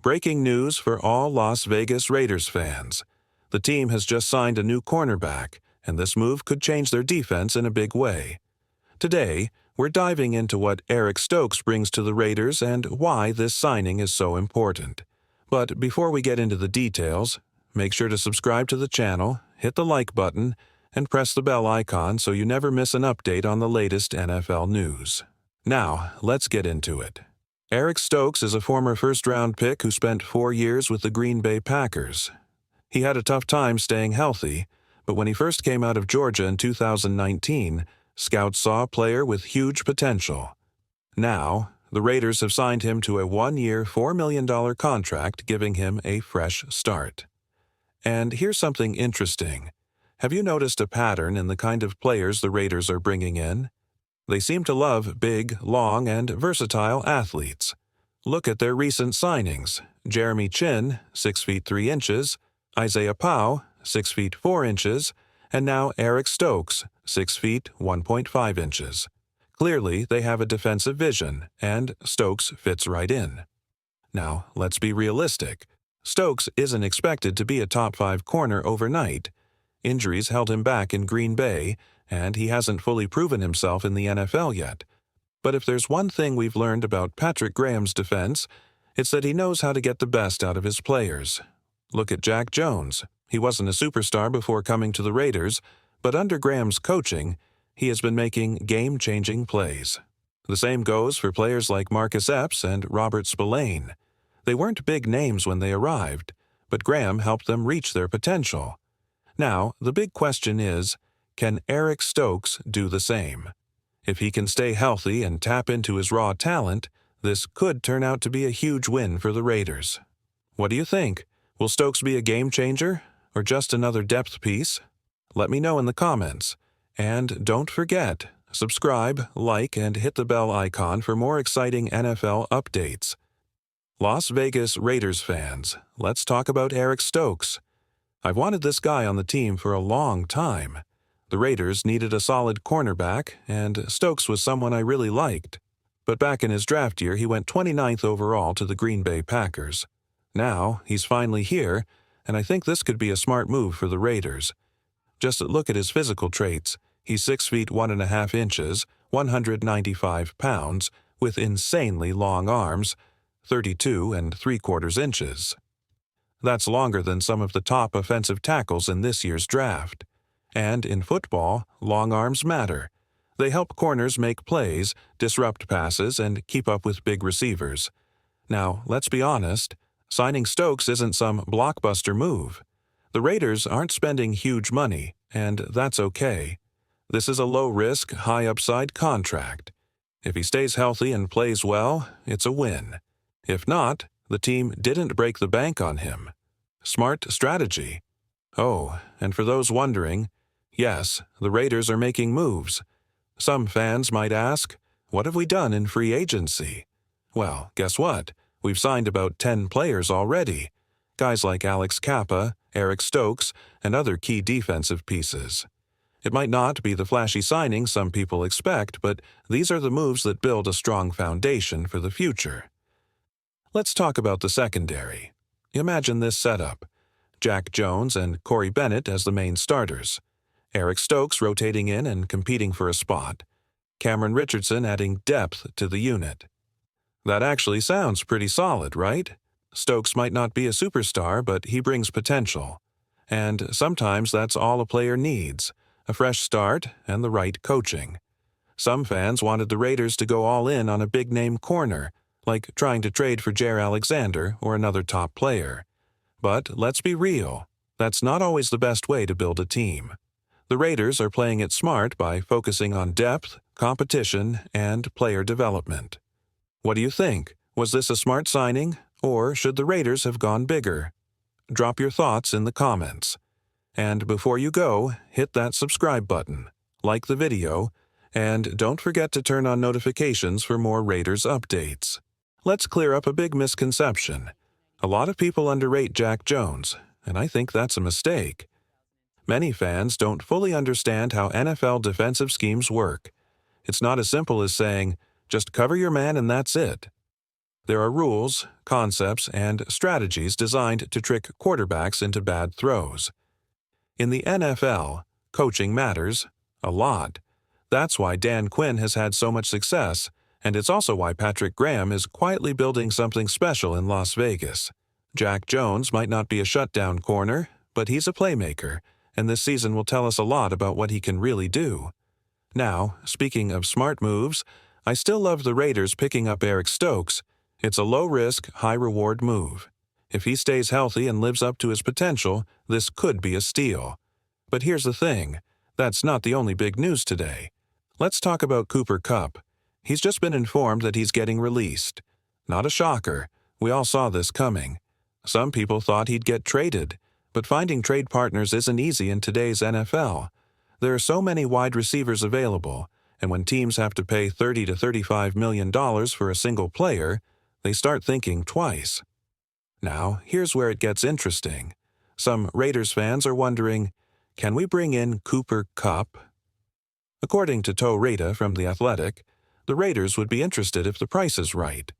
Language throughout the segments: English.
Breaking news for all Las Vegas Raiders fans. The team has just signed a new cornerback, and this move could change their defense in a big way. Today, we're diving into what Eric Stokes brings to the Raiders and why this signing is so important. But before we get into the details, make sure to subscribe to the channel, hit the like button, and press the bell icon so you never miss an update on the latest NFL news. Now, let's get into it. Eric Stokes is a former first-round pick who spent 4 years with the Green Bay Packers. He had a tough time staying healthy, but when he first came out of Georgia in 2019, scouts saw a player with huge potential. Now, the Raiders have signed him to a 1-year, $4 million contract, giving him a fresh start. And here's something interesting. Have you noticed a pattern in the kind of players the Raiders are bringing in? They seem to love big, long, and versatile athletes. Look at their recent signings: Jeremy Chin, 6 feet 3 inches, Isaiah Powell, 6 feet 4 inches, and now Eric Stokes, 6 feet 1.5 inches. Clearly, they have a defensive vision, and Stokes fits right in. Now, let's be realistic. Stokes isn't expected to be a top 5 corner overnight. Injuries held him back in Green Bay, and he hasn't fully proven himself in the NFL yet. But if there's one thing we've learned about Patrick Graham's defense, it's that he knows how to get the best out of his players. Look at Jack Jones. He wasn't a superstar before coming to the Raiders, but under Graham's coaching, he has been making game-changing plays. The same goes for players like Marcus Epps and Robert Spillane. They weren't big names when they arrived, but Graham helped them reach their potential. Now, the big question is, can Eric Stokes do the same? If he can stay healthy and tap into his raw talent, this could turn out to be a huge win for the Raiders. What do you think? Will Stokes be a game changer, or just another depth piece? Let me know in the comments. And don't forget, subscribe, like, and hit the bell icon for more exciting NFL updates. Las Vegas Raiders fans, let's talk about Eric Stokes. I've wanted this guy on the team for a long time. The Raiders needed a solid cornerback, and Stokes was someone I really liked. But back in his draft year, he went 29th overall to the Green Bay Packers. Now, he's finally here, and I think this could be a smart move for the Raiders. Just look at his physical traits. He's 6 feet 1.5 inches, 195 pounds, with insanely long arms, 32 3/4 inches. That's longer than some of the top offensive tackles in this year's draft. And in football, long arms matter. They help corners make plays, disrupt passes, and keep up with big receivers. Now, let's be honest, signing Stokes isn't some blockbuster move. The Raiders aren't spending huge money, and that's okay. This is a low-risk, high-upside contract. If he stays healthy and plays well, it's a win. If not, the team didn't break the bank on him. Smart strategy. Oh, and for those wondering, yes, the Raiders are making moves. Some fans might ask, what have we done in free agency? Well, guess what? We've signed about 10 players already. Guys like Alex Kappa, Eric Stokes, and other key defensive pieces. It might not be the flashy signings some people expect, but these are the moves that build a strong foundation for the future. Let's talk about the secondary. Imagine this setup: Jack Jones and Corey Bennett as the main starters, Eric Stokes rotating in and competing for a spot, Cameron Richardson adding depth to the unit. That actually sounds pretty solid, right? Stokes might not be a superstar, but he brings potential. And sometimes that's all a player needs: a fresh start and the right coaching. Some fans wanted the Raiders to go all in on a big-name corner, like trying to trade for Jair Alexander or another top player. But let's be real, that's not always the best way to build a team. The Raiders are playing it smart by focusing on depth, competition, and player development. What do you think? Was this a smart signing, or should the Raiders have gone bigger? Drop your thoughts in the comments. And before you go, hit that subscribe button, like the video, and don't forget to turn on notifications for more Raiders updates. Let's clear up a big misconception. A lot of people underrate Jack Jones, and I think that's a mistake. Many fans don't fully understand how NFL defensive schemes work. It's not as simple as saying, just cover your man and that's it. There are rules, concepts, and strategies designed to trick quarterbacks into bad throws. In the NFL, coaching matters a lot. That's why Dan Quinn has had so much success, and it's also why Patrick Graham is quietly building something special in Las Vegas. Jack Jones might not be a shutdown corner, but he's a playmaker, and this season will tell us a lot about what he can really do. Now, speaking of smart moves, I still love the Raiders picking up Eric Stokes. It's a low-risk, high-reward move. If he stays healthy and lives up to his potential, this could be a steal. But here's the thing, that's not the only big news today. Let's talk about Cooper Kupp. He's just been informed that he's getting released. Not a shocker, we all saw this coming. Some people thought he'd get traded, but finding trade partners isn't easy in today's NFL. There are so many wide receivers available, and when teams have to pay $30 to $35 million for a single player, they start thinking twice. Now, here's where it gets interesting. Some Raiders fans are wondering, can we bring in Cooper Kupp? According to Toe Rita from The Athletic, the Raiders would be interested if the price is right.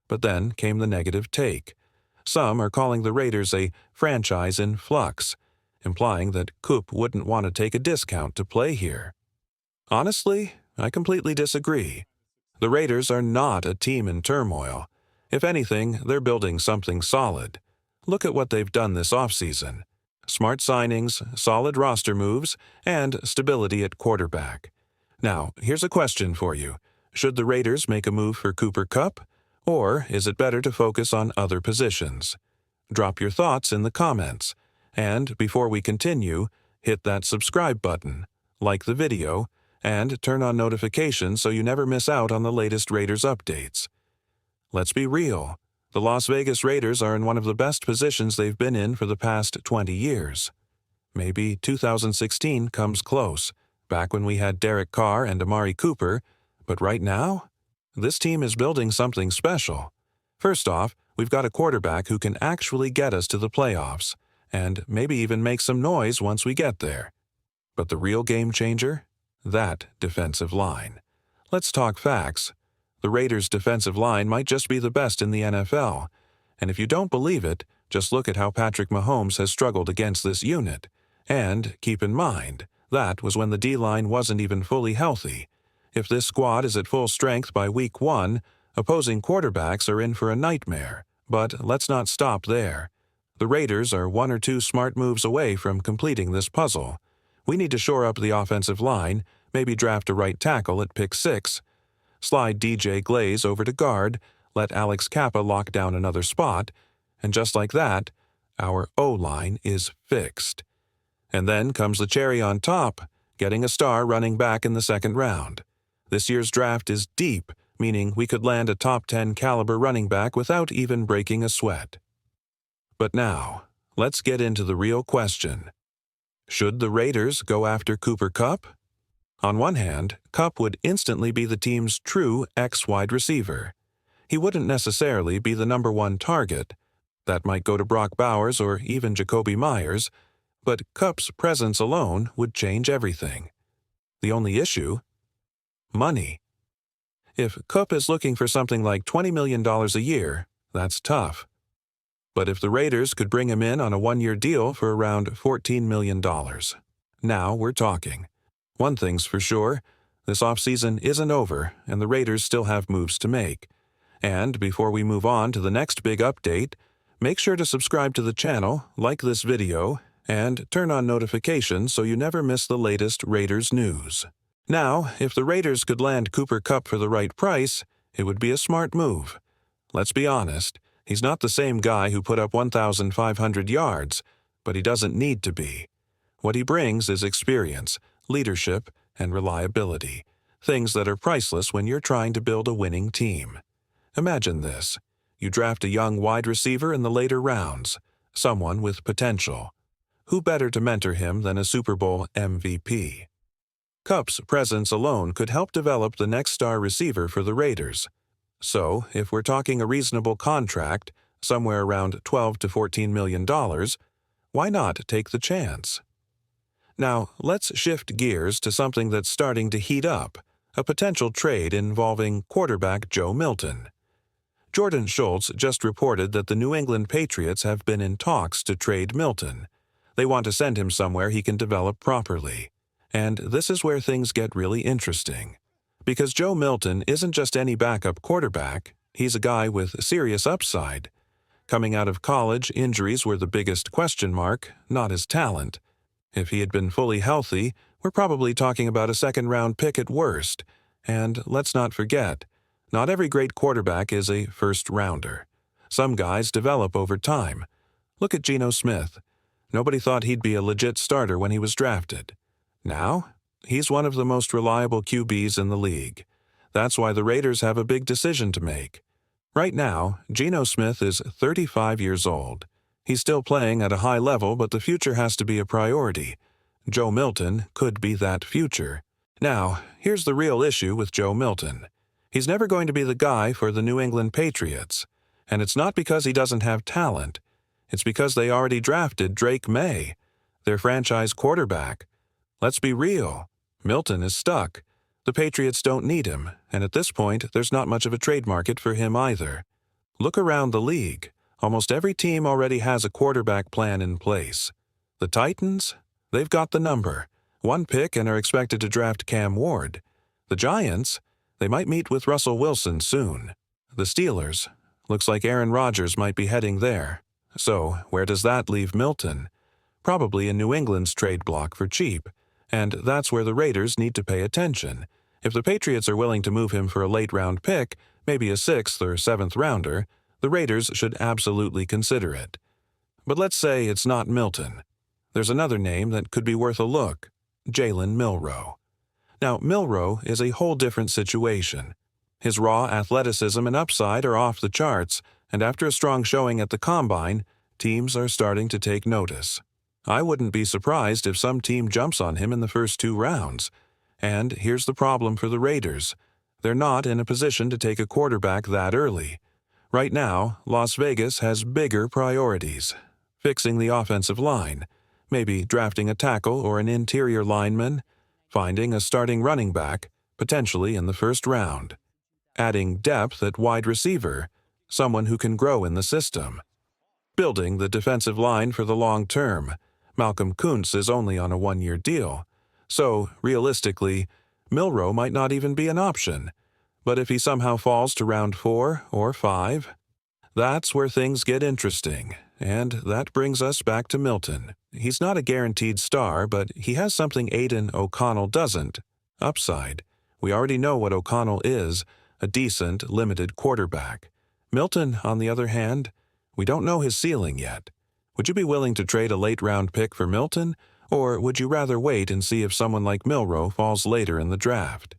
But then came the negative take. Some are calling the Raiders a franchise in flux, implying that Kupp wouldn't want to take a discount to play here. Honestly, I completely disagree. The Raiders are not a team in turmoil. If anything, they're building something solid. Look at what they've done this offseason. Smart signings, solid roster moves, and stability at quarterback. Now, here's a question for you. Should the Raiders make a move for Cooper Kupp, or is it better to focus on other positions? Drop your thoughts in the comments. And before we continue, hit that subscribe button, like the video, and turn on notifications so you never miss out on the latest Raiders updates. Let's be real. The Las Vegas Raiders are in one of the best positions they've been in for the past 20 years. Maybe 2016 comes close, back when we had Derek Carr and Amari Cooper, but right now, this team is building something special. First off, we've got a quarterback who can actually get us to the playoffs, and maybe even make some noise once we get there. But the real game changer? That defensive line. Let's talk facts. The Raiders' defensive line might just be the best in the NFL, and if you don't believe it, just look at how Patrick Mahomes has struggled against this unit. And keep in mind, that was when the D-line wasn't even fully healthy. If this squad is at full strength by week 1, opposing quarterbacks are in for a nightmare. But let's not stop there. The Raiders are 1 or 2 smart moves away from completing this puzzle. We need to shore up the offensive line, maybe draft a right tackle at pick 6, slide DJ Glaze over to guard, let Alex Kappa lock down another spot, and just like that, our O-line is fixed. And then comes the cherry on top, getting a star running back in the second round. This year's draft is deep, meaning we could land a top 10 caliber running back without even breaking a sweat. But now, let's get into the real question. Should the Raiders go after Cooper Kupp? On one hand, Kupp would instantly be the team's true X-wide receiver. He wouldn't necessarily be the number 1 target. That might go to Brock Bowers or even Jacoby Myers, but Kupp's presence alone would change everything. The only issue? Money. If Kupp is looking for something like $20 million a year, that's tough. But if the Raiders could bring him in on a 1-year deal for around $14 million, now we're talking. One thing's for sure, this offseason isn't over and the Raiders still have moves to make. And before we move on to the next big update, make sure to subscribe to the channel, like this video, and turn on notifications so you never miss the latest Raiders news. Now, if the Raiders could land Cooper Kupp for the right price, it would be a smart move. Let's be honest, he's not the same guy who put up 1,500 yards, but he doesn't need to be. What he brings is experience, leadership, and reliability, things that are priceless when you're trying to build a winning team. Imagine this. You draft a young wide receiver in the later rounds, someone with potential. Who better to mentor him than a Super Bowl MVP? Kupp's presence alone could help develop the next star receiver for the Raiders. So, if we're talking a reasonable contract, somewhere around $12 to $14 million, why not take the chance? Now, let's shift gears to something that's starting to heat up, a potential trade involving quarterback Joe Milton. Jordan Schultz just reported that the New England Patriots have been in talks to trade Milton. They want to send him somewhere he can develop properly. And this is where things get really interesting. Because Joe Milton isn't just any backup quarterback, he's a guy with serious upside. Coming out of college, injuries were the biggest question mark, not his talent. If he had been fully healthy, we're probably talking about a second-round pick at worst. And let's not forget, not every great quarterback is a first-rounder. Some guys develop over time. Look at Geno Smith. Nobody thought he'd be a legit starter when he was drafted. Now, he's one of the most reliable QBs in the league. That's why the Raiders have a big decision to make. Right now, Geno Smith is 35 years old. He's still playing at a high level, but the future has to be a priority. Joe Milton could be that future. Now, here's the real issue with Joe Milton. He's never going to be the guy for the New England Patriots. And it's not because he doesn't have talent. It's because they already drafted Drake May, their franchise quarterback. Let's be real. Milton is stuck. The Patriots don't need him, and at this point, there's not much of a trade market for him either. Look around the league. Almost every team already has a quarterback plan in place. The Titans? They've got the number. One pick and are expected to draft Cam Ward. The Giants? They might meet with Russell Wilson soon. The Steelers? Looks like Aaron Rodgers might be heading there. So, where does that leave Milton? Probably in New England's trade block for cheap. And that's where the Raiders need to pay attention. If the Patriots are willing to move him for a late-round pick, maybe a 6th or 7th rounder, the Raiders should absolutely consider it. But let's say it's not Milton. There's another name that could be worth a look: Jalen Milroe. Now, Milroe is a whole different situation. His raw athleticism and upside are off the charts, and after a strong showing at the Combine, teams are starting to take notice. I wouldn't be surprised if some team jumps on him in the first 2 rounds. And here's the problem for the Raiders. They're not in a position to take a quarterback that early. Right now, Las Vegas has bigger priorities. Fixing the offensive line, maybe drafting a tackle or an interior lineman, finding a starting running back, potentially in the first round. Adding depth at wide receiver, someone who can grow in the system. Building the defensive line for the long term. Malcolm Kuntz is only on a 1-year deal. So, realistically, Milroe might not even be an option. But if he somehow falls to round 4 or 5, that's where things get interesting. And that brings us back to Milton. He's not a guaranteed star, but he has something Aiden O'Connell doesn't: upside. We already know what O'Connell is, a decent, limited quarterback. Milton, on the other hand, we don't know his ceiling yet. Would you be willing to trade a late-round pick for Milton, or would you rather wait and see if someone like Milroe falls later in the draft?